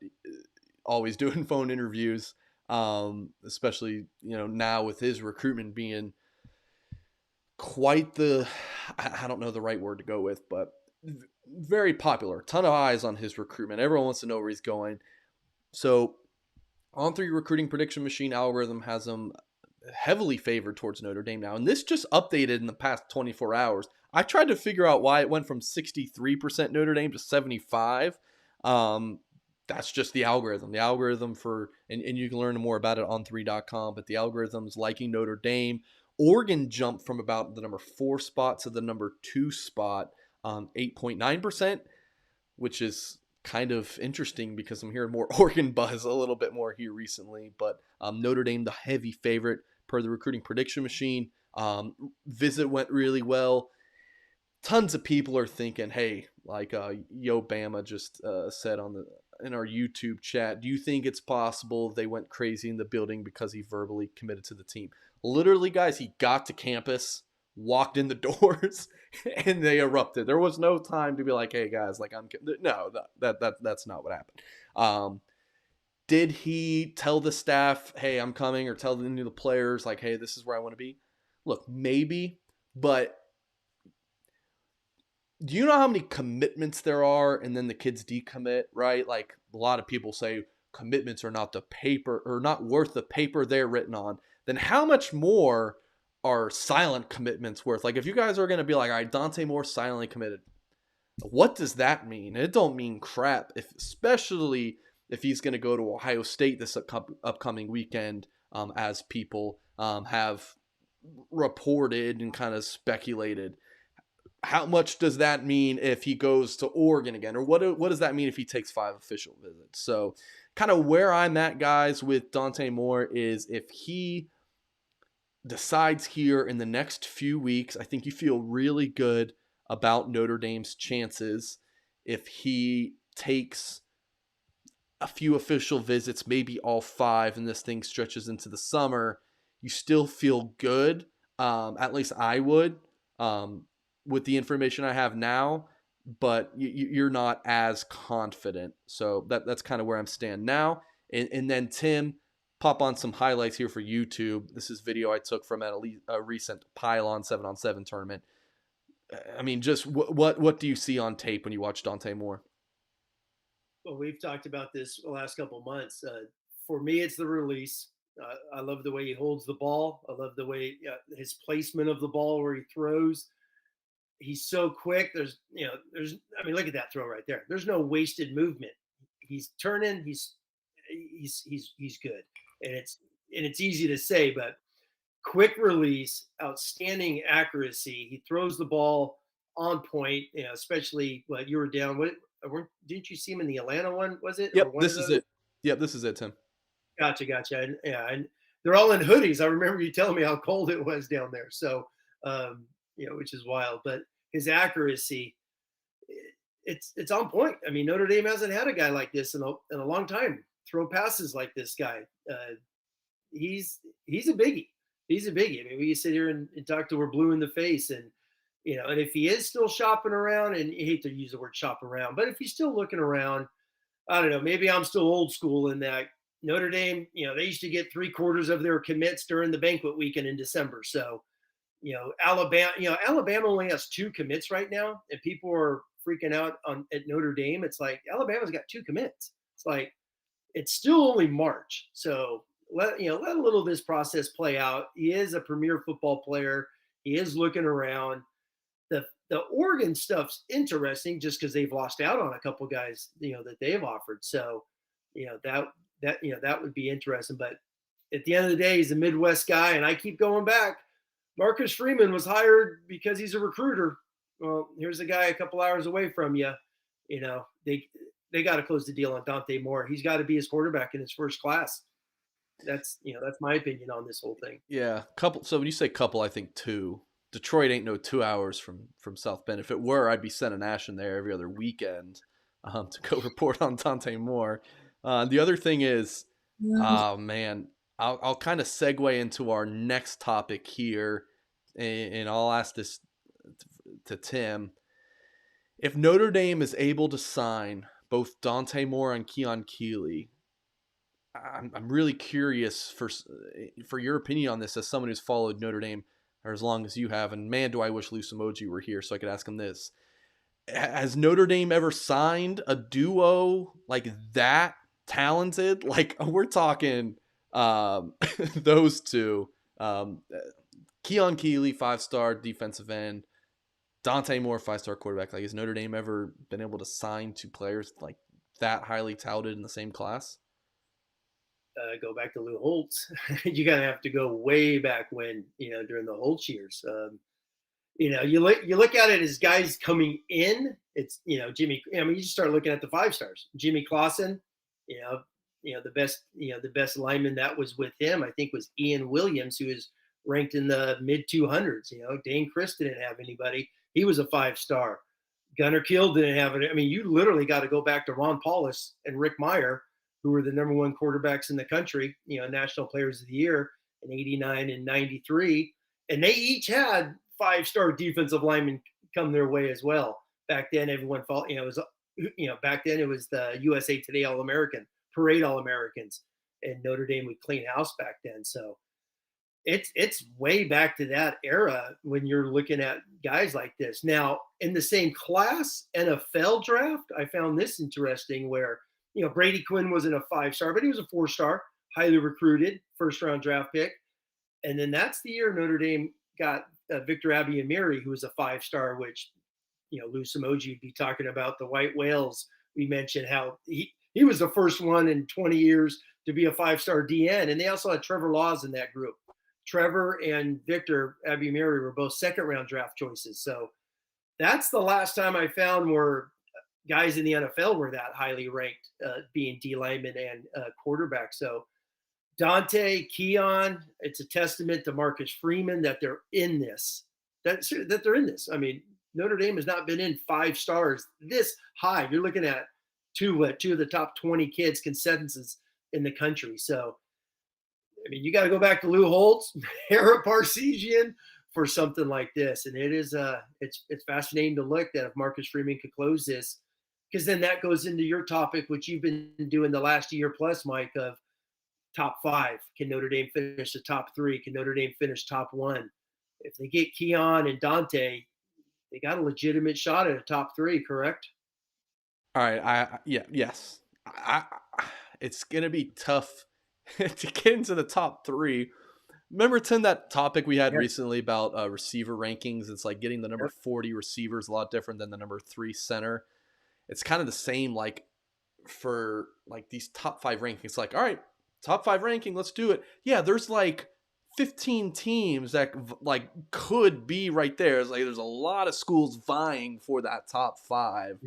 always doing phone interviews, especially, now with his recruitment being quite I don't know the right word to go with, but very popular. Ton of eyes on his recruitment. Everyone wants to know where he's going. So On3 recruiting prediction machine algorithm has him heavily favored towards Notre Dame now. And this just updated in the past 24 hours. I tried to figure out why it went from 63% Notre Dame to 75%. That's just the algorithm. The algorithm and you can learn more about it on 3.com, but the algorithm's liking Notre Dame. Oregon jumped from about the number 4 spot to the number 2 spot, 8.9%, which is kind of interesting because I'm hearing more Oregon buzz a little bit more here recently. But Notre Dame, the heavy favorite per the recruiting prediction machine. Visit went really well. Tons of people are thinking, hey, like Yo Bama just said in our YouTube chat, do you think it's possible they went crazy in the building because he verbally committed to the team? Literally, guys, he got to campus, walked in the doors, and they erupted. There was no time to be like, hey, guys, like no, that's not what happened. Did he tell the staff, hey, I'm coming, or tell the players, like, hey, this is where I want to be? Look, maybe, but do you know how many commitments there are and then the kids decommit, right? Like a lot of people say commitments are not worth the paper they're written on. Then how much more are silent commitments worth? Like if you guys are going to be like, all right, Dante Moore silently committed, what does that mean? It don't mean crap, especially if he's going to go to Ohio State this upcoming weekend, as people have reported and kind of speculated. How much does that mean if he goes to Oregon again? Or what does that mean if he takes 5 official visits? So kind of where I'm at, guys, with Dante Moore is if he decides here in the next few weeks, I think you feel really good about Notre Dame's chances. If he takes a few official visits, maybe all 5, and this thing stretches into the summer, you still feel good. At least I would. With the information I have now, but you're not as confident. So that's kind of where I'm standing now. And then Tim, pop on some highlights here for YouTube. This is video I took from a recent Pylon 7-on-7 tournament. I mean, just what do you see on tape when you watch Dante Moore? Well, we've talked about this the last couple of months. For me, it's the release. I love the way he holds the ball. I love the way his placement of the ball where he throws. He's so quick. Look at that throw right there. There's no wasted movement. He's turning. He's good, and it's easy to say, but quick release, outstanding accuracy. He throws the ball on point. Especially what you were down. Didn't you see him in the Atlanta one? Was it? Yep, this is it. Yep, this is it, Tim. Gotcha. And they're all in hoodies. I remember you telling me how cold it was down there. So, which is wild. But his accuracy, it's on point. I mean, Notre Dame hasn't had a guy like this in a long time. Throw passes like this guy. He's a biggie. He's a biggie. I mean, we can sit here and talk till we're blue in the face, and and if he is still shopping around, and you hate to use the word shop around, but if he's still looking around, I don't know. Maybe I'm still old school in that Notre Dame. They used to get 3/4 of their commits during the banquet weekend in December. So. Alabama only has 2 commits right now, and people are freaking out at Notre Dame. It's like Alabama's got 2 commits. It's like it's still only March, so let a little of this process play out. He is a premier football player. He is looking around. The Oregon stuff's interesting just because they've lost out on a couple guys that they've offered. So that would be interesting. But at the end of the day, he's a Midwest guy, and I keep going back. Marcus Freeman was hired because he's a recruiter. Well, here's a guy a couple hours away from you. They got to close the deal on Dante Moore. He's got to be his quarterback in his first class. That's my opinion on this whole thing. Yeah, couple. So when you say couple, I think 2. Detroit ain't no 2 hours from South Bend. If it were, I'd be sending Ashton there every other weekend to go report on Dante Moore. The other thing is, oh man, I'll kind of segue into our next topic here, and I'll ask this to Tim. If Notre Dame is able to sign both Dante Moore and Keon Keeley, I'm really curious for your opinion on this as someone who's followed Notre Dame or as long as you have. And man, do I wish Lou Emoji were here so I could ask him this. Has Notre Dame ever signed a duo like that talented? Like we're talking those two. Keon Keeley, 5-star defensive end. Dante Moore, 5-star quarterback. Like, has Notre Dame ever been able to sign 2 players like that highly touted in the same class? Go back to Lou Holtz. You gotta have to go way back when, during the Holtz years. You look at it as guys coming in. It's Jimmy. I mean, you just start looking at the 5-stars. Jimmy Clausen, the best lineman that was with him, I think, was Ian Williams, who is ranked in the mid 200s. Dane Chris didn't have anybody. He was a 5-star. Gunnar Kiel didn't have it. I mean, you literally got to go back to Ron Paulus and Rick Meyer, who were the number 1 quarterbacks in the country, National Players of the Year in 89 and 93. And they each had 5-star defensive linemen come their way as well. Back then, everyone felt, back then it was the USA Today All-American, Parade All-Americans, and Notre Dame would clean house back then. So it's way back to that era when you're looking at guys like this. Now, in the same class, NFL draft, I found this interesting where, Brady Quinn wasn't a 5-star, but he was a 4-star, highly recruited, first-round draft pick. And then that's the year Notre Dame got Victor Abiamiri, who was a 5-star, which, Lou Emoji would be talking about the White Whales. We mentioned how he was the first one in 20 years to be a 5-star DN. And they also had Trevor Laws in that group. Trevor and Victor Abiamiri were both second-round draft choices. So that's the last time I found where guys in the NFL were that highly ranked, being D lineman and quarterback. So Dante, Keon, it's a testament to Marcus Freeman that they're in this. That they're in this. I mean, Notre Dame has not been in 5 stars this high. You're looking at two of the top 20 kids consensus in the country. So, I mean, you got to go back to Lou Holtz, Harry Parseghian for something like this. And it is it's fascinating to look at if Marcus Freeman could close this, because then that goes into your topic, which you've been doing the last year plus, Mike, of top 5. Can Notre Dame finish the top 3? Can Notre Dame finish top 1? If they get Keon and Dante, they got a legitimate shot at a top 3, correct? All right. Yes. It's going to be tough to get into the top 3. Remember, Tim, that topic we had recently about receiver rankings? It's like getting the number 40 receiver is a lot different than the number 3 center. It's kind of the same, like, for like these top 5 rankings. Like, all right, top 5 ranking, let's do it. Yeah, there's like 15 teams that like could be right there. It's like there's a lot of schools vying for that top 5.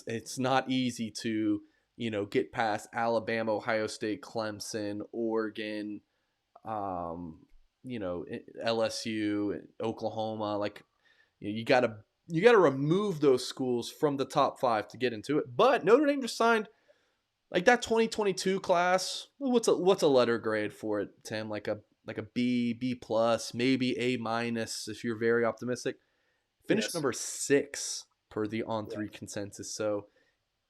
It's not easy to, get past Alabama, Ohio State, Clemson, Oregon, LSU, Oklahoma. Like, you gotta remove those schools from the top 5 to get into it. But Notre Dame just signed like that 2022 class. What's a letter grade for it, Tim? Like a B, B+, maybe A- if you're very optimistic. Finished number 6 per the On3 consensus. So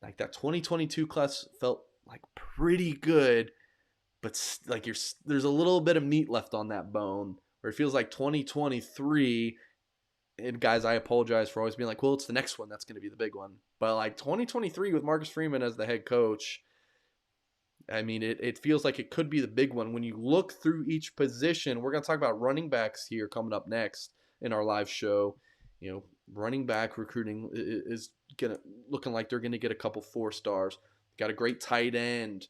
like that 2022 class felt like pretty good, but like there's a little bit of meat left on that bone, where it feels like 2023 and guys, I apologize for always being like, well, it's the next one that's going to be the big one. But like 2023 with Marcus Freeman as the head coach, I mean, it feels like it could be the big one. When you look through each position, we're going to talk about running backs here coming up next in our live show. You know, running back recruiting is looking like they're going to get a couple 4 stars. Got a great tight end.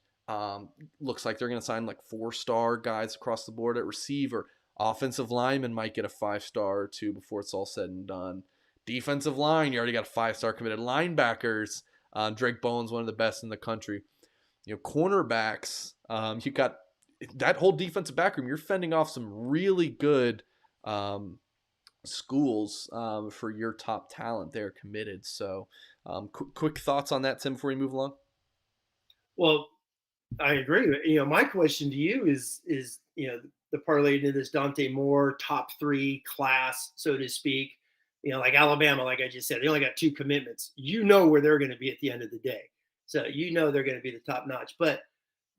Looks like they're going to sign like 4-star guys across the board at receiver. Offensive lineman might get a 5-star or 2 before it's all said and done. Defensive line, you already got a 5-star committed. Linebackers, Drake Bowen's one of the best in the country. You know, cornerbacks, you got that whole defensive back room. You're fending off some really good schools for your top talent there committed. So quick thoughts on that, Tim, before we move along? Well, I agree. You know, my question to you is you know, the parlay into this Dante Moore top 3 class, so to speak. You know, like Alabama, like I just said, they only got 2 commitments. You know where they're going to be at the end of the day. So you know they're going to be the top notch. But,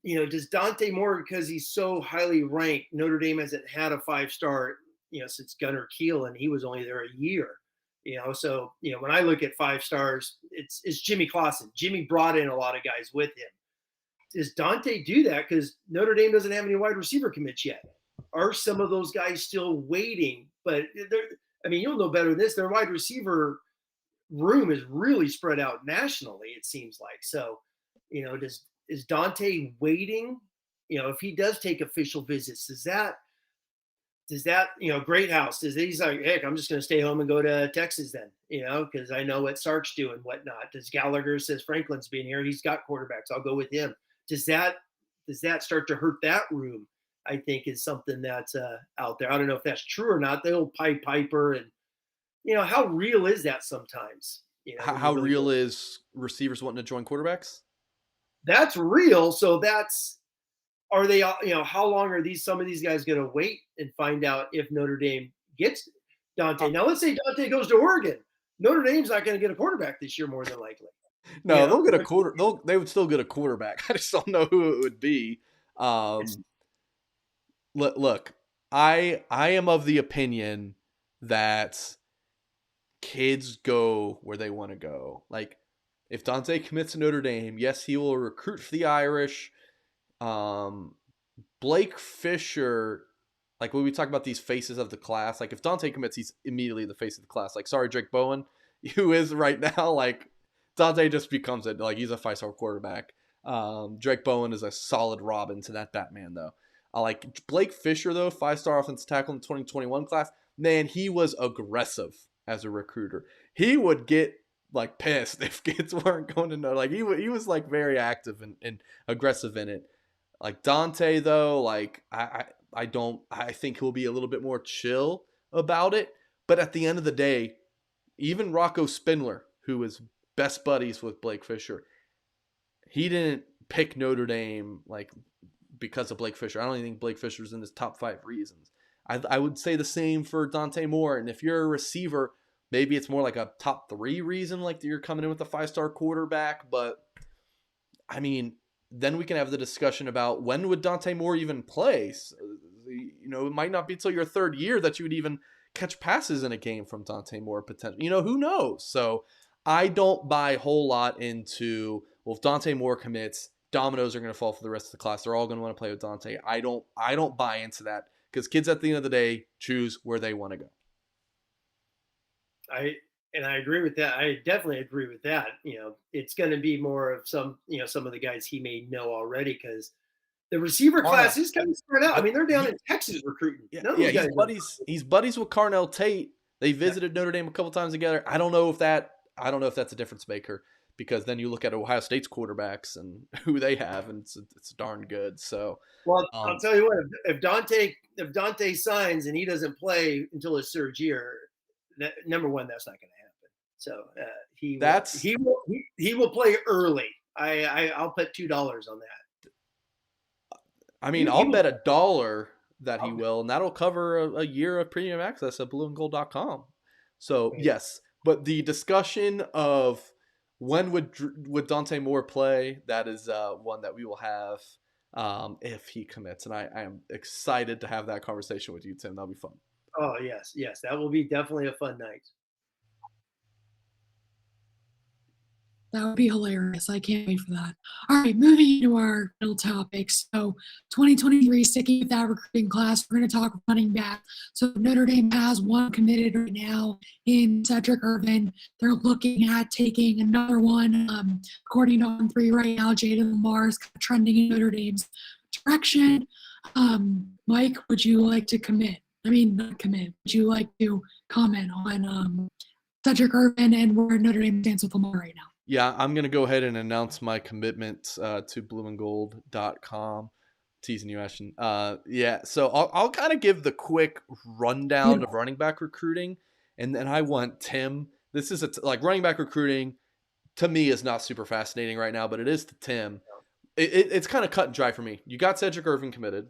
you know, does Dante Moore, because he's so highly ranked, Notre Dame hasn't had a 5-star, you know, since Gunnar Kiel, and he was only there a year. You know, so, you know, when I look at 5 stars, it's Jimmy Clausen. Jimmy brought in a lot of guys with him. Does Dante do that? Because Notre Dame doesn't have any wide receiver commits yet. Are some of those guys still waiting? But I mean, you'll know better than this. Their wide receiver room is really spread out nationally, it seems like. So, you know, is Dante waiting? You know, if he does take official visits, does that, you know, Great House, he's like, heck, I'm just going to stay home and go to Texas then, you know, because I know what Sark's doing, whatnot. Does Gallagher says Franklin's been here, he's got quarterbacks, I'll go with him. Does that start to hurt that room? I think is something that's out there. I don't know if that's true or not. The old Pied Piper, and you know, how real is that sometimes? You know, How really real is receivers wanting to join quarterbacks? That's real. So are they? You know, how long are some of these guys going to wait and find out if Notre Dame gets Dante? Now, let's say Dante goes to Oregon. Notre Dame's not going to get a quarterback this year, more than likely. No, you know? They'll get they would still get a quarterback. I just don't know who it would be. Look, I am of the opinion that kids go where they want to go. Like, if Dante commits to Notre Dame, yes, he will recruit for the Irish. Blake Fisher, like when we talk about these faces of the class, like if Dante commits, he's immediately the face of the class. Like, sorry, Drake Bowen, who is right now, like, Dante just becomes it. Like, he's a 5-star quarterback. Drake Bowen is a solid Robin to that Batman, though. Like Blake Fisher, though, 5-star offensive tackle in the 2021 class. Man, he was aggressive as a recruiter. He would get like pissed if kids weren't going to know. Like he was like very active and aggressive in it. Like Dante, though, like I think he'll be a little bit more chill about it. But at the end of the day, even Rocco Spindler, who was best buddies with Blake Fisher, he didn't pick Notre Dame like because of Blake Fisher. I don't even think Blake Fisher's in his top 5 reasons. I would say the same for Dante Moore. And if you're a receiver, maybe it's more like a top 3 reason, like you're coming in with a 5-star quarterback. But I mean, then we can have the discussion about when would Dante Moore even play. So, you know, it might not be until your 3rd year that you would even catch passes in a game from Dante Moore potentially. You know, who knows? So I don't buy a whole lot into, well, if Dante Moore commits, dominoes are going to fall for the rest of the class. They're all going to want to play with Dante. I don't buy into that, because kids at the end of the day choose where they want to go. I agree with that. I definitely agree with that. You know, it's going to be more of some of the guys he may know already, because the receiver class is kind of spread out. I mean, they're down in Texas recruiting. He's buddies with Carnell Tate. They visited Notre Dame a couple times together. I don't know if that's a difference maker, because then you look at Ohio State's quarterbacks and who they have, and it's darn good. So, well, I'll tell you what, if Dante signs and he doesn't play until his 3rd year, number one, that's not going to happen. So he will play early. I'll put $2 on that. I mean, I'll bet $1 that he will, and that'll cover a year of premium access at blueandgold.com. So yes, but the discussion of when would Dante Moore play, that is one that we will have if he commits, and I am excited to have that conversation with you, Tim. That'll be fun. Oh, yes, yes. That will be definitely a fun night. That would be hilarious. I can't wait for that. All right, moving into our middle topics. So 2023, sticking with that recruiting class, we're going to talk running back. So Notre Dame has one committed right now in Cedric Ervin. They're looking at taking another one. According to On3 right now, Jayden Lamarr is trending in Notre Dame's direction. Mike, would you like to commit? I mean, not commit. Would you like to comment on Cedric Ervin and where Notre Dame stands with Lamarr right now? Yeah, I'm going to go ahead and announce my commitment to blueandgold.com. Teasing you, Ashton. Yeah, so I'll kind of give the quick rundown of running back recruiting, and then I want Tim. This is like running back recruiting to me is not super fascinating right now, but it is to Tim. It's kind of cut and dry for me. You got Cedric Ervin committed.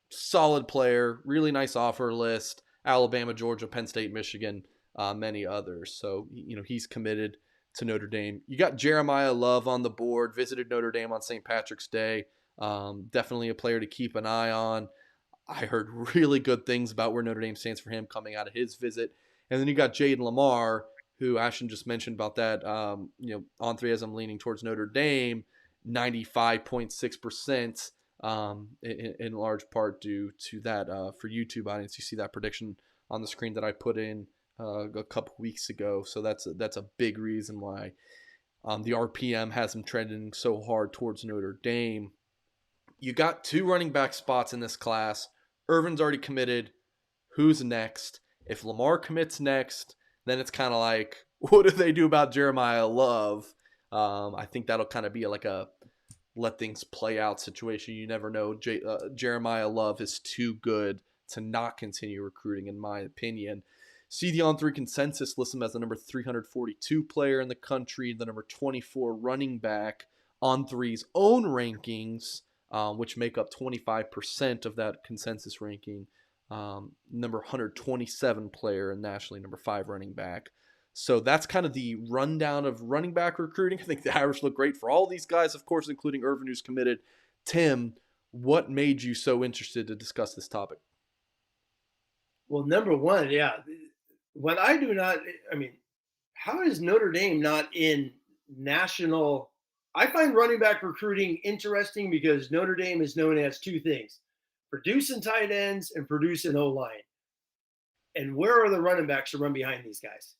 Solid player, really nice offer list. Alabama, Georgia, Penn State, Michigan, many others. So, he's committed to Notre Dame. You got Jeremiah Love on the board, visited Notre Dame on St. Patrick's Day. Definitely a player to keep an eye on. I heard really good things about where Notre Dame stands for him coming out of his visit. And then you got Jayden Lamarr, who Ashton just mentioned about that. On 3 as I'm leaning towards Notre Dame, 95.6%. In large part due to that. For YouTube audience, you see that prediction on the screen that I put in a couple weeks ago. So that's a big reason why the RPM has him trending so hard towards Notre Dame. You got 2 running back spots in this class. Ervin's already committed. Who's next? If Lamarr commits next, then it's kind of like, what do they do about Jeremiah Love? I think that'll kind of be like a let things play out situation. You never know. Jeremiah Love is too good to not continue recruiting, in my opinion. See the On3 consensus lists him as the number 342 player in the country, the number 24 running back. On3's own rankings, which make up 25% of that consensus ranking, number 127 player and nationally number 5 running back. So that's kind of the rundown of running back recruiting. I think the Irish look great for all these guys, of course, including Ervin, who's committed. Tim, what made you so interested to discuss this topic? Well, number one, yeah. What I do not, how is Notre Dame not in national? I find running back recruiting interesting because Notre Dame is known as 2 things: producing tight ends and producing O-line. And where are the running backs to run behind these guys?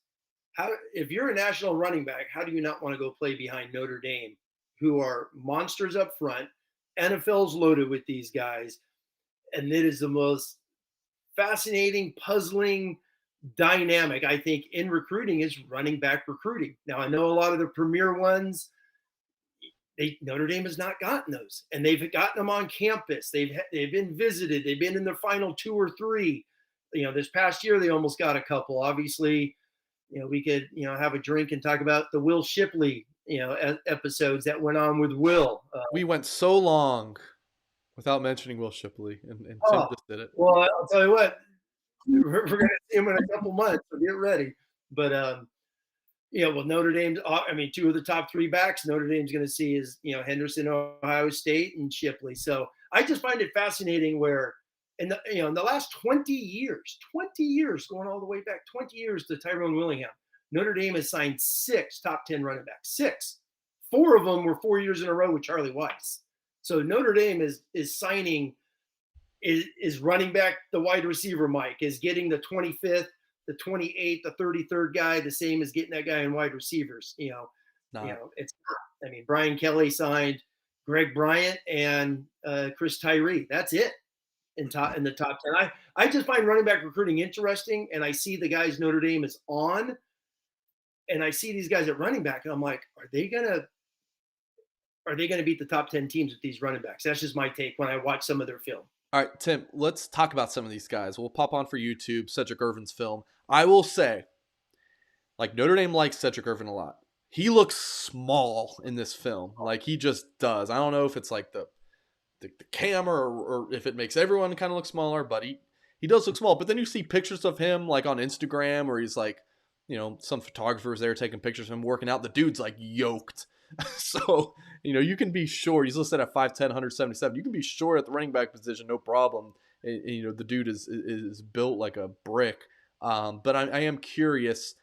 If you're a national running back, how do you not want to go play behind Notre Dame, who are monsters up front? NFL's loaded with these guys. And it is the most fascinating, puzzling dynamic, I think, in recruiting is running back recruiting. Now, I know a lot of the premier ones, Notre Dame has not gotten those, and they've gotten them on campus. They've been visited. They've been in the final 2 or 3. This past year they almost got a couple. Obviously, we could have a drink and talk about the Will Shipley episodes that went on with Will. We went so long without mentioning Will Shipley, and Tim just did it. Well, I'll tell you what, we're going to see him in a couple months, so get ready. But well, Notre Dame. 2 of the top 3 backs Notre Dame's going to see is Henderson, Ohio State, and Shipley. So I just find it fascinating where in the last 20 years, going all the way back 20 years to Tyrone Willingham, Notre Dame has signed 6 top 10 running backs. 6. 4 of them were 4 years in a row with Charlie Weiss. So Notre Dame is signing, is running back the wide receiver Mike, is getting the 25th, the 28th, the 33rd guy, the same as getting that guy in wide receivers. It's not. Brian Kelly signed Greg Bryant and Chris Tyree. That's it in the top 10. I just find running back recruiting interesting, and I see the guys Notre Dame is on, and I see these guys at running back, and I'm like, are they gonna beat the top 10 teams with these running backs? That's just my take when I watch some of their film. All right, Tim, let's talk about some of these guys. We'll pop on for YouTube, Cedric Ervin's film. I will say, Notre Dame likes Cedric Ervin a lot. He looks small in this film. He just does. I don't know if it's the camera or if it makes everyone kind of look smaller, but he does look small. But then you see pictures of him on Instagram where he's some photographers there taking pictures of him working out. The dude's yoked. So, you can be sure he's listed at 5'10", 177. You can be sure at the running back position, no problem. The dude is built like a brick. But I am curious.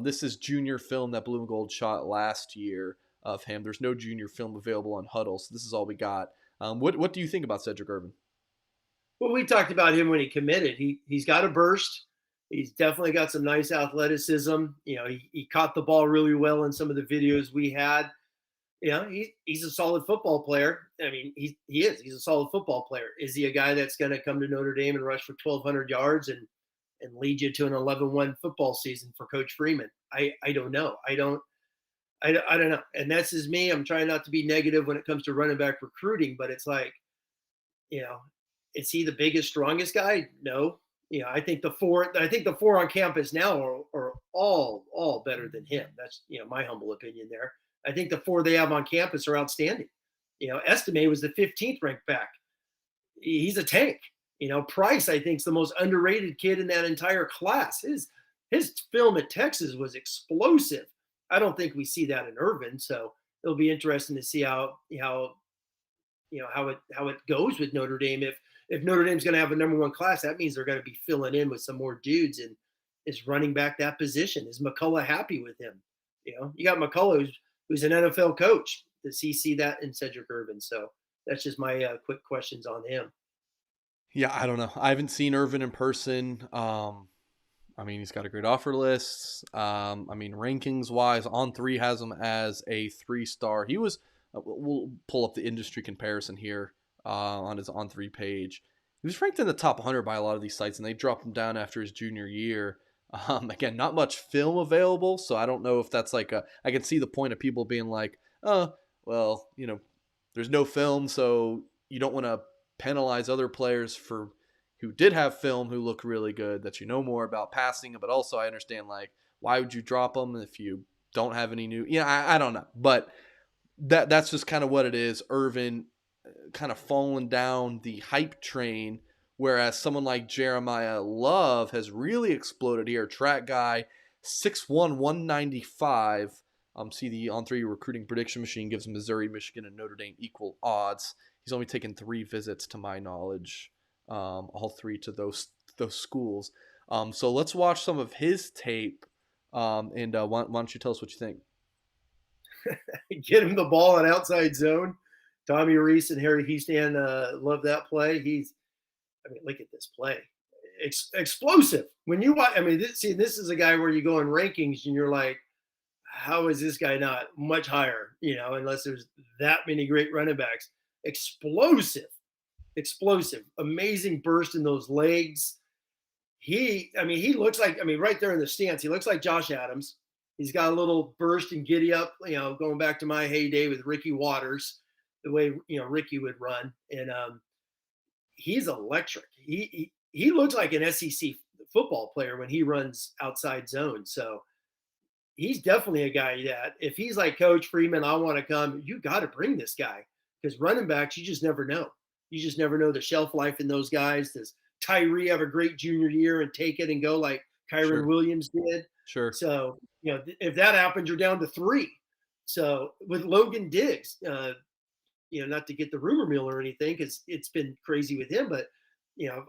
This is junior film that Blue and Gold shot last year of him. There's no junior film available on Huddle, so this is all we got. What do you think about Cedric Ervin? Well, we talked about him when he committed. He's got a burst. He's definitely got some nice athleticism. He caught the ball really well in some of the videos we had. He's a solid football player. I mean, he is. He's a solid football player. Is he a guy that's going to come to Notre Dame and rush for 1,200 yards and lead you to an 11-1 football season for Coach Freeman? I don't know. I don't know. And that's just me. I'm trying not to be negative when it comes to running back recruiting, but it's like, is he the biggest, strongest guy? No. I think the four on campus now are all better than him. That's, my humble opinion there. I think the four they have on campus are outstanding. Estime was the 15th ranked back. He's a tank. Price, I think, is the most underrated kid in that entire class. His film at Texas was explosive. I don't think we see that in Ervin, so it'll be interesting to see how it goes with Notre Dame. If Notre Dame's going to have a number one class, that means they're going to be filling in with some more dudes and is running back that position. Is McCullough happy with him? You got McCullough who's an NFL coach. Does he see that in Cedric Ervin? So that's just my quick questions on him. Yeah, I don't know. I haven't seen Ervin in person. He's got a great offer list. Rankings wise, On3 has him as a 3-star. He was. We'll pull up the industry comparison here on his On3 page. He was ranked in the top 100 by a lot of these sites, and they dropped him down after his junior year. Again, not much film available, so I don't know if that's I can see the point of people being like, oh, well, there's no film, so you don't want to penalize other players who did have film who look really good that more about passing. But also I understand, why would you drop them if you don't have any new? I don't know, but that's just kind of what it is. Ervin kind of falling down the hype train, whereas someone like Jeremiah Love has really exploded here. Track guy, 6'1", 195. See the On3 recruiting prediction machine gives Missouri, Michigan, and Notre Dame equal odds. He's only taken 3 visits to my knowledge, all 3 to those schools. So let's watch some of his tape, and why don't you tell us what you think? Get him the ball in outside zone. Tommy Reese and Harry Houston love that play. Look at this play. Explosive. When you watch, this is a guy where you go in rankings and you're like, how is this guy not much higher, unless there's that many great running backs. Explosive. Amazing burst in those legs. He looks like, right there in the stance, he looks like Josh Adams. He's got a little burst and giddy up, going back to my heyday with Ricky Waters, the way, Ricky would run. And he's electric. He looks like an SEC football player when he runs outside zone. So he's definitely a guy that if he's like, Coach Freeman, I want to come, you got to bring this guy, because running backs, you just never know. You just never know the shelf life in those guys. Does Tyree have a great junior year and take it and go like Kyron Williams did? Sure. So, if that happens, you're down to 3. So with Logan Diggs, not to get the rumor mill or anything, because it's been crazy with him, but,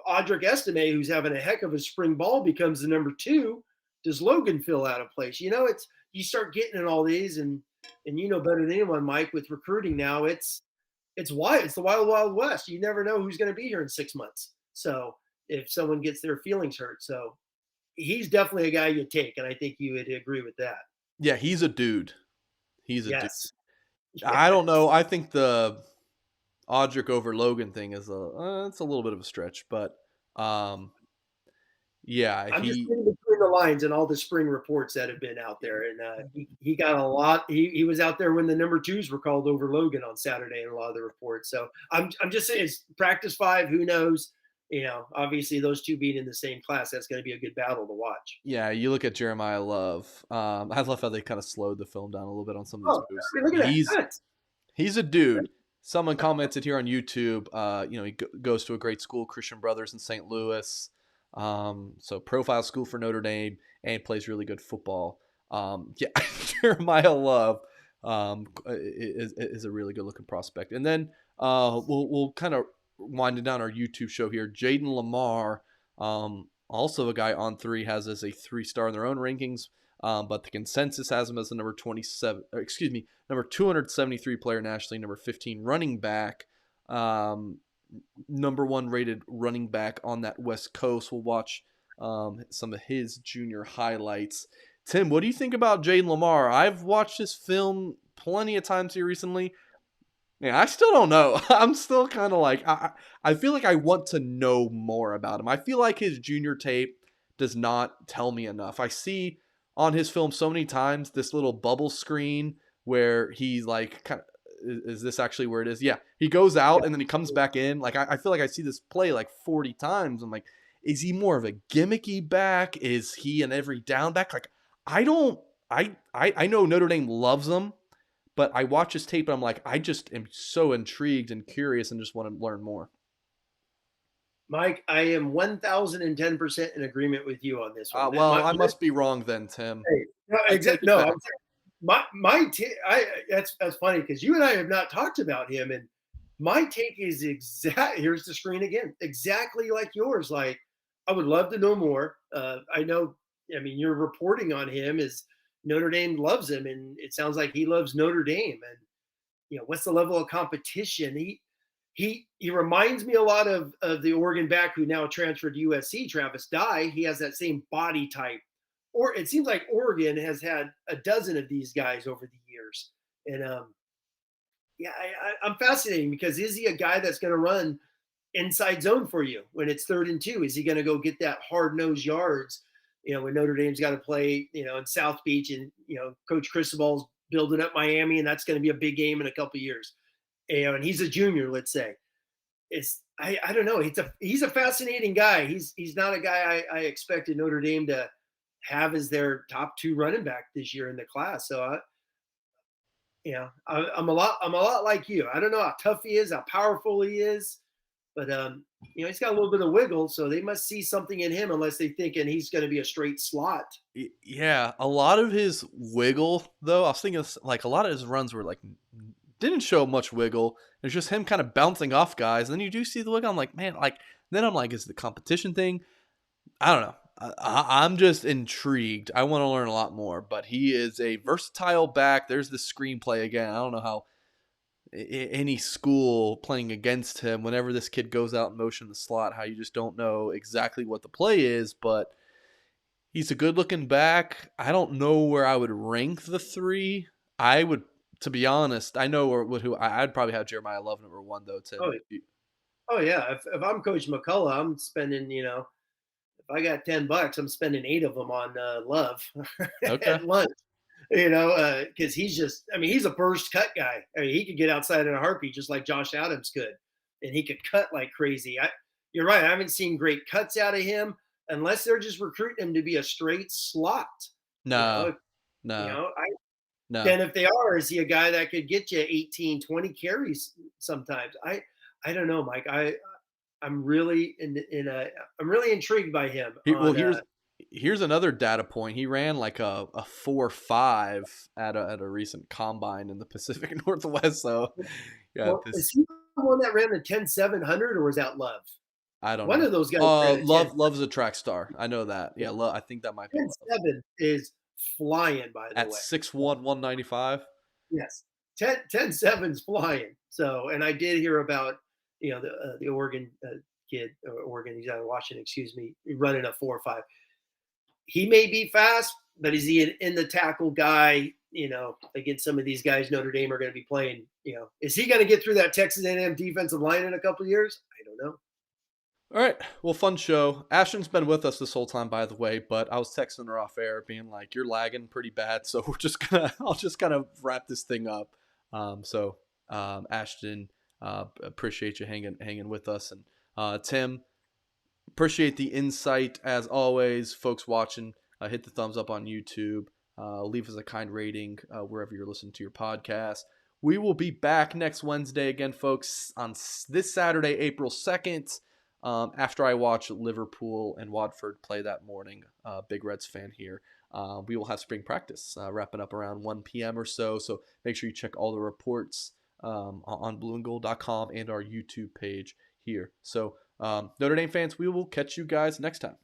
Audric Estime, who's having a heck of a spring ball, becomes the number 2. Does Logan feel out of place? You start getting in all these, and better than anyone, Mike, with recruiting now, it's wild. It's the wild, wild west. You never know who's going to be here in 6 months. So if someone gets their feelings hurt, so he's definitely a guy you take, and I think you would agree with that. Yeah, he's a dude. He's a dude. Yes. I don't know. I think the Audric over Logan thing is it's a little bit of a stretch, but yeah, I'm just reading between the lines and all the spring reports that have been out there, and he got a lot. He was out there when the number 2s were called over Logan on Saturday in a lot of the reports. So I'm just saying, it's practice 5. Who knows? Obviously those 2 being in the same class, that's going to be a good battle to watch. Yeah, you look at Jeremiah Love. I love how they kind of slowed the film down a little bit on some of these moves. Look at that. He's a dude. Someone commented here on YouTube, he goes to a great school, Christian Brothers in St. Louis. So profile school for Notre Dame, and plays really good football. Jeremiah Love is a really good looking prospect. And then we'll kind of winding down our YouTube show here. Jayden Lamarr, also a guy on 3, has as a 3-star in their own rankings, but the consensus has him as the number 273 player nationally, number 15 running back, number 1 rated running back on that West Coast. We'll watch some of his junior highlights. Tim, what do you think about Jayden Lamarr? I've watched his film plenty of times here recently. Man, I still don't know. I'm still kind of like, I feel like I want to know more about him. I feel like his junior tape does not tell me enough. I see on his film so many times this little bubble screen where he's like, kind of, is this actually where it is? Yeah. He goes out and then he comes back in. Like, I feel like I see this play like 40 times. I'm like, is he more of a gimmicky back? Is he an every down back? Like, I know Notre Dame loves him, but I watch his tape and I'm like, I just am so intrigued and curious and just want to learn more. Mike, I am 1,010% in agreement with you on this one. I must be wrong then, Tim. Hey, no, exactly. No, that's funny because you and I have not talked about him, and my take is here's the screen again, exactly like yours. Like, I would love to know more. I know, I mean, your reporting on him is Notre Dame loves him, and it sounds like he loves Notre Dame. And what's the level of competition? He reminds me a lot of the Oregon back who now transferred to USC, Travis Dye. He has that same body type. Or it seems like Oregon has had a dozen of these guys over the years. And I'm fascinated because is he a guy that's going to run inside zone for you when it's 3rd and 2? Is he going to go get that hard-nosed yards, when Notre Dame's got to play, in South Beach and, Coach Cristobal's building up Miami, and that's going to be a big game in a couple of years. And he's a junior, let's say. I don't know. He's a fascinating guy. He's not a guy I expected Notre Dame to have as their top 2 running back this year in the class. So I'm a lot like you. I don't know how tough he is, how powerful he is, but he's got a little bit of wiggle. So they must see something in him, unless they thinking he's going to be a straight slot. Yeah, a lot of his wiggle though. I was thinking like a lot of his runs were like didn't show much wiggle. It's just him kind of bouncing off guys. And then you do see the wiggle. I'm like, man, like then I'm like, is it the competition thing? I don't know. I'm just intrigued. I want to learn a lot more, but he is a versatile back. There's the screenplay again. I don't know how any school playing against him, whenever this kid goes out and motion the slot, how you just don't know exactly what the play is, but he's a good looking back. I don't know where I would rank the 3. I would, to be honest, I know who I'd probably have Jeremiah Love number 1 though, Tim. Oh yeah. If I'm Coach McCullough, I'm spending, if I got $10, I'm spending 8 of them on Love at lunch, because he's a burst cut guy. I mean, he could get outside in a heartbeat just like Josh Adams could, and he could cut like crazy. You're right. I haven't seen great cuts out of him unless they're just recruiting him to be a straight slot. No. Then if they are, is he a guy that could get you 18, 20 carries sometimes? I don't know, Mike. I'm really I'm really intrigued by him. Here's another data point. He ran like a 4.5 at a recent combine in the Pacific Northwest. So yeah, is he the one that ran the 10.700 or was that Love? I don't know. One of those guys. Love's a track star. I know that. Yeah, I think that might be 10.7 is flying, by the way. At 6'1", 195. Yes, 10.7's flying. So, and I did hear about the Oregon kid, Oregon, he's out of Washington, excuse me, running a 4.5. He may be fast, but is he an in the tackle guy? Against some of these guys Notre Dame are going to be playing. Is he going to get through that Texas A&M defensive line in a couple of years? I don't know. All right, well, fun show. Ashton's been with us this whole time, by the way, but I was texting her off air, being like, "You're lagging pretty bad," so I'll just kind of wrap this thing up. Ashton. Appreciate you hanging with us, and Tim, appreciate the insight as always. Folks watching, hit the thumbs up on YouTube, leave us a kind rating wherever you're listening to your podcast. We will be back next Wednesday again, folks, on this Saturday, April 2nd, after I watch Liverpool and Watford play that morning. Big Reds fan here. We will have spring practice wrapping up around 1 p.m. or so make sure you check all the reports on blueandgold.com and our YouTube page here. So Notre Dame fans, we will catch you guys next time.